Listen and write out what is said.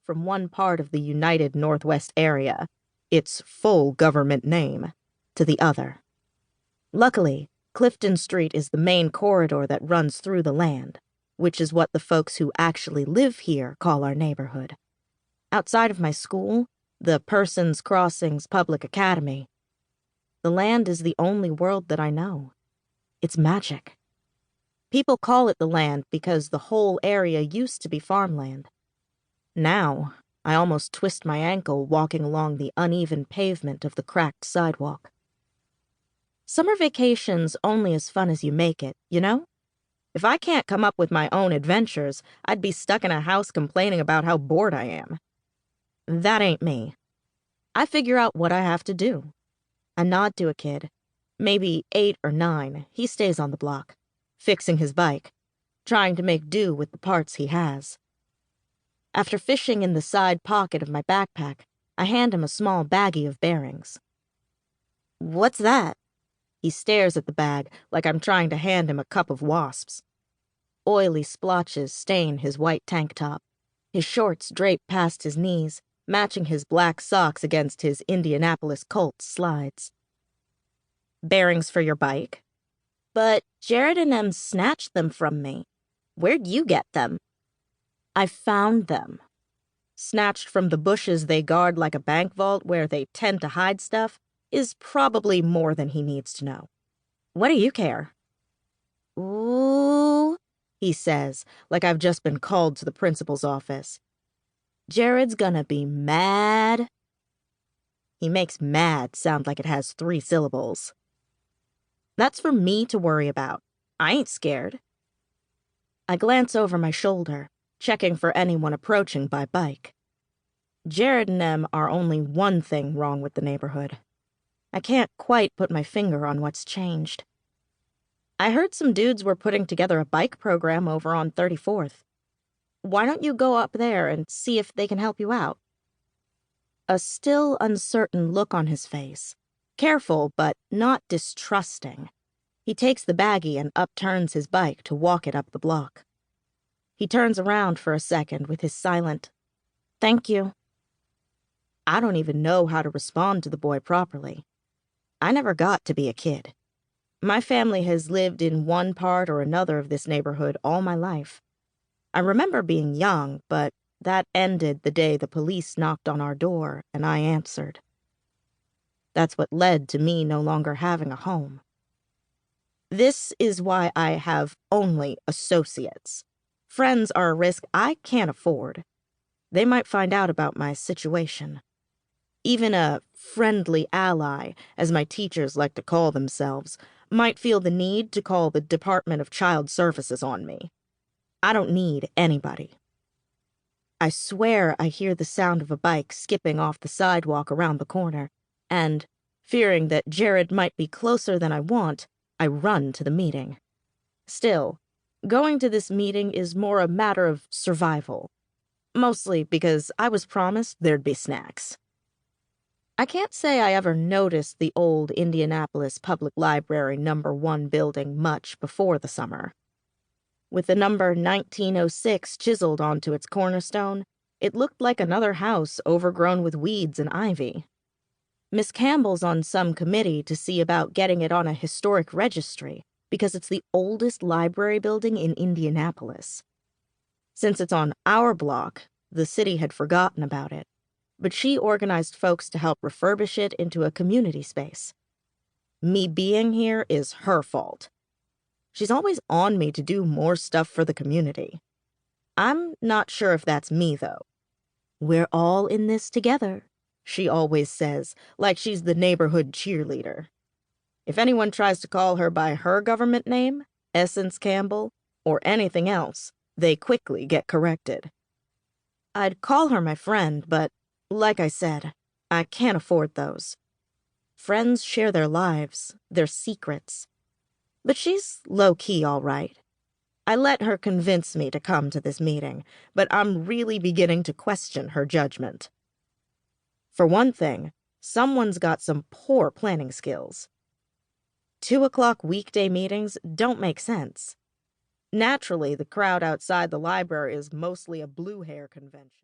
from one part of the United Northwest area, its full government name, to the other. Luckily, Clifton Street is the main corridor that runs through the land, which is what the folks who actually live here call our neighborhood. Outside of my school, the Persons Crossings Public Academy, the land is the only world that I know. It's magic. People call it the land because the whole area used to be farmland. Now, I almost twist my ankle walking along the uneven pavement of the cracked sidewalk. Summer vacation's only as fun as you make it, you know? If I can't come up with my own adventures, I'd be stuck in a house complaining about how bored I am. That ain't me. I figure out what I have to do. I nod to a kid, maybe 8 or 9. He stays on the block, fixing his bike, trying to make do with the parts he has. After fishing in the side pocket of my backpack, I hand him a small baggie of bearings. "What's that?" He stares at the bag like I'm trying to hand him a cup of wasps. Oily splotches stain his white tank top. His shorts drape past his knees, matching his black socks against his Indianapolis Colts slides. "Bearings for your bike?" "But Jared and them snatched them from me. Where'd you get them?" "I found them." Snatched from the bushes they guard like a bank vault where they tend to hide stuff is probably more than he needs to know. "What do you care?" "Ooh," he says, like I've just been called to the principal's office. "Jared's gonna be mad." He makes mad sound like it has 3 syllables. That's for me to worry about. I ain't scared. I glance over my shoulder, checking for anyone approaching by bike. Jared and them are only one thing wrong with the neighborhood. I can't quite put my finger on what's changed. I heard some dudes were putting together a bike program over on 34th. Why don't you go up there and see if they can help you out? A still uncertain look on his face. Careful, but not distrusting. He takes the baggie and upturns his bike to walk it up the block. He turns around for a second with his silent, "Thank you." I don't even know how to respond to the boy properly. I never got to be a kid. My family has lived in one part or another of this neighborhood all my life. I remember being young, but that ended the day the police knocked on our door and I answered. That's what led to me no longer having a home. This is why I have only associates. Friends are a risk I can't afford. They might find out about my situation. Even a friendly ally, as my teachers like to call themselves, might feel the need to call the Department of Child Services on me. I don't need anybody. I swear I hear the sound of a bike skipping off the sidewalk around the corner, and, fearing that Jared might be closer than I want, I run to the meeting. Still, going to this meeting is more a matter of survival, mostly because I was promised there'd be snacks. I can't say I ever noticed the old Indianapolis Public Library No. 1 building much before the summer. With the number 1906 chiseled onto its cornerstone, it looked like another house overgrown with weeds and ivy. Miss Campbell's on some committee to see about getting it on a historic registry because it's the oldest library building in Indianapolis. Since it's on our block, the city had forgotten about it, but she organized folks to help refurbish it into a community space. Me being here is her fault. She's always on me to do more stuff for the community. I'm not sure if that's me, though. "We're all in this together," she always says, like she's the neighborhood cheerleader. If anyone tries to call her by her government name, Essence Campbell, or anything else, they quickly get corrected. I'd call her my friend, but like I said, I can't afford those. Friends share their lives, their secrets. But she's low-key all right. I let her convince me to come to this meeting, but I'm really beginning to question her judgment. For one thing, someone's got some poor planning skills. 2 o'clock weekday meetings don't make sense. Naturally, the crowd outside the library is mostly a blue hair convention.